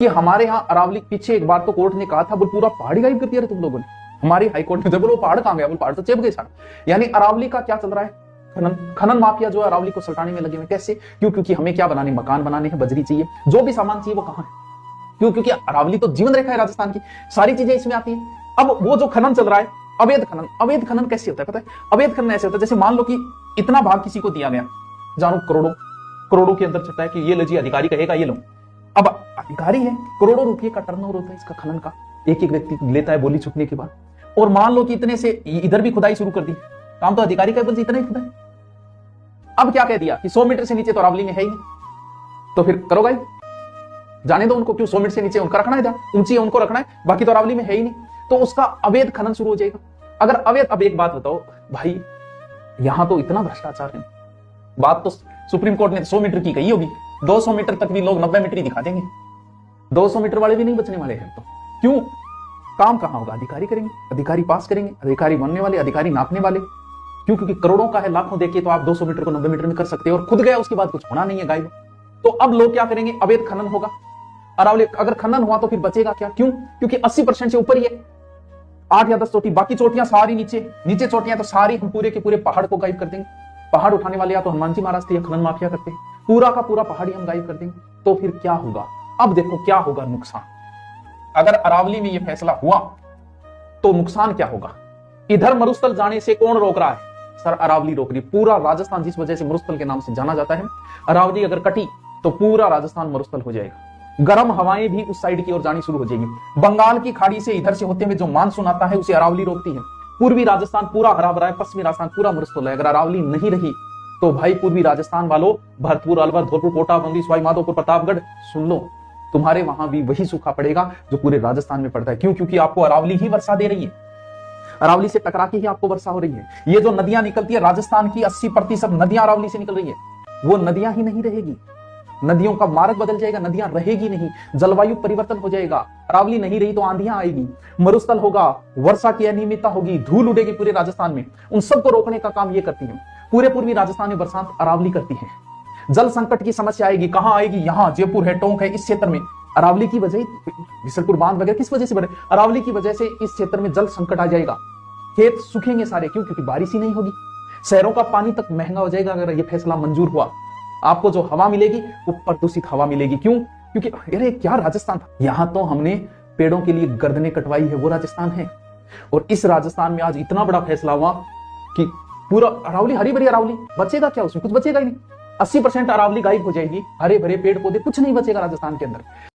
कि हमारे यहाँ अरावली पीछे एक बार तो कोर्ट ने कहा था बोल पूरा पहाड़ी गायब कर दिया रे तुम लोगों ने। हमारी हाईकोर्ट में बोलो पहाड़ कहां गया, बोल पहाड़ तो चेप गए सारा। यानी अरावली का क्या चल रहा है, खनन माफिया जो है अरावली को सल्टाने में लगे हुए। कैसे? क्यों? क्योंकि हमें क्या बनाने, मकान बनाने हैं, बजरी चाहिए, जो भी सामान चाहिए वो कहां है। क्यों? क्योंकि अरावली तो जीवन रेखा है राजस्थान की, सारी चीजें इसमें आती है। अब वो जो खनन चल रहा है, अवैध खनन कैसे होता है पता है? अवैध खनन ऐसे होता है जैसे मान लो कि इतना भाग किसी को दिया गया, जानो करोड़ों के अंदर चलता है कि ये लो जी, अधिकारी कहेगा ये लो। अब अधिकारी है, करोड़ों रुपए का टर्नओवर होता है इसका खनन का, एक एक व्यक्ति लेता है बोली छुपने के बाद। और मान लो कि इतने से इधर भी खुदाई शुरू कर दी, काम तो अधिकारी का बोलते इतना ही खुदाई। अब क्या कह दिया कि 100 मीटर से नीचे तो अरावली में है ही नहीं, तो फिर करो गाइब, जाने दो उनको। क्यों 100 मीटर से नीचे उनका रखना है, ऊंची है उनको रखना है, बाकी तो अरावली में है ही नहीं, तो उसका अवैध खनन शुरू हो जाएगा। अगर अवैध, अब एक बात बताओ भाई, यहां तो इतना भ्रष्टाचार है, बात तो सुप्रीम कोर्ट ने 100 मीटर की कही होगी, 200 मीटर तक भी लोग 90 मीटर ही दिखा देंगे, 200 मीटर वाले भी नहीं बचने वाले हैं। तो क्यों? काम कहां होगा? अधिकारी करेंगे, अधिकारी पास करेंगे, अधिकारी बनने वाले, अधिकारी नापने वाले। क्यों? क्योंकि करोड़ों का है, लाखों देखिए तो आप 200 मीटर को 90 मीटर में कर सकते हो, और खुद गया उसके बाद कुछ होना नहीं है गायब। तो अब लोग क्या करेंगे? अवैध खनन होगा अरावली। अगर खनन हुआ तो फिर बचेगा क्या? क्यों? क्योंकि 80% से ऊपर ही है, 8 या 10 चोटी, बाकी चोटियां सारी नीचे चोटियां तो सारी हम पूरे के पूरे पहाड़ को गायब कर देंगे। पहाड़ उठाने वाले या तो हनुमान जी महाराज थे या खनन माफिया करते हैं, पूरा का पूरा पहाड़ी हम गायब कर देंगे। तो फिर क्या होगा? अब देखो क्या होगा नुकसान। अगर अरावली में यह फैसला हुआ तो नुकसान क्या होगा? इधर मरुस्थल जाने से कौन रोक रहा है? सर अरावली रोक रही। पूरा राजस्थान जिस वजह से मरुस्थल के नाम से जाना जाता है, अरावली अगर कटी तो पूरा राजस्थान मरुस्थल हो जाएगा। गर्म हवाएं भी उस साइड की ओर जानी शुरू हो जाएंगी। बंगाल की खाड़ी से इधर से होते हुए जो मानसून आता है उसे अरावली रोकती है। पूर्वी राजस्थान पूरा हरा भरा है, पश्चिमी राजस्थान पूरा मरुस्थल है। अगर अरावली नहीं रही तो भाई पूर्वी राजस्थान वालों, भरतपुर, अलवर, धौलपुर, कोटा, बंदी, सवाई माधोपुर, प्रतापगढ़, सुन लो, तुम्हारे वहां भी वही सूखा पड़ेगा जो पूरे राजस्थान में पड़ता है। क्यों? क्योंकि आपको अरावली ही वर्षा दे रही है, अरावली से टकरा के ही आपको वर्षा हो रही है। ये जो नदियां निकलती है राजस्थान की 80% नदियां अरावली से निकल रही है, वो नदियां ही नहीं रहेगी, नदियों का मार्ग बदल जाएगा, नदियां रहेगी नहीं, जलवायु परिवर्तन हो जाएगा। अरावली नहीं रही तो आंधियां आएगी, मरुस्थल होगा, वर्षा की अनियमितता होगी, धूल उड़ेगी पूरे राजस्थान में। उन सबको रोकने का काम ये करती है। पूरे पूर्वी राजस्थान में बरसात अरावली करती है। जल संकट की समस्या आएगी, कहां आएगी? यहां जयपुर है, टोंक है, इस क्षेत्र में अरावली की वजह, बिसलपुर बांध वगैरह किस वजह से बने? अरावली की वजह से इस क्षेत्र में जल संकट आ जाएगा, खेत सूखेंगे सारे। क्यों? क्योंकि बारिश ही नहीं होगी। शहरों का पानी तक महंगा हो जाएगा अगर यह फैसला मंजूर हुआ। आपको जो हवा मिलेगी वो प्रदूषित हवा मिलेगी। क्यों? क्योंकि अरे क्या राजस्थान था, यहां तो हमने पेड़ों के लिए गर्दनें कटवाई है, वो राजस्थान है। और इस राजस्थान में आज इतना बड़ा फैसला हुआ कि पूरा अरावली, हरी भरी अरावली, बचेगा क्या उसमें? कुछ बचेगा ही नहीं। 80% अरावली गायब हो जाएगी, हरे भरे पेड़ पौधे, कुछ नहीं बचेगा राजस्थान के अंदर।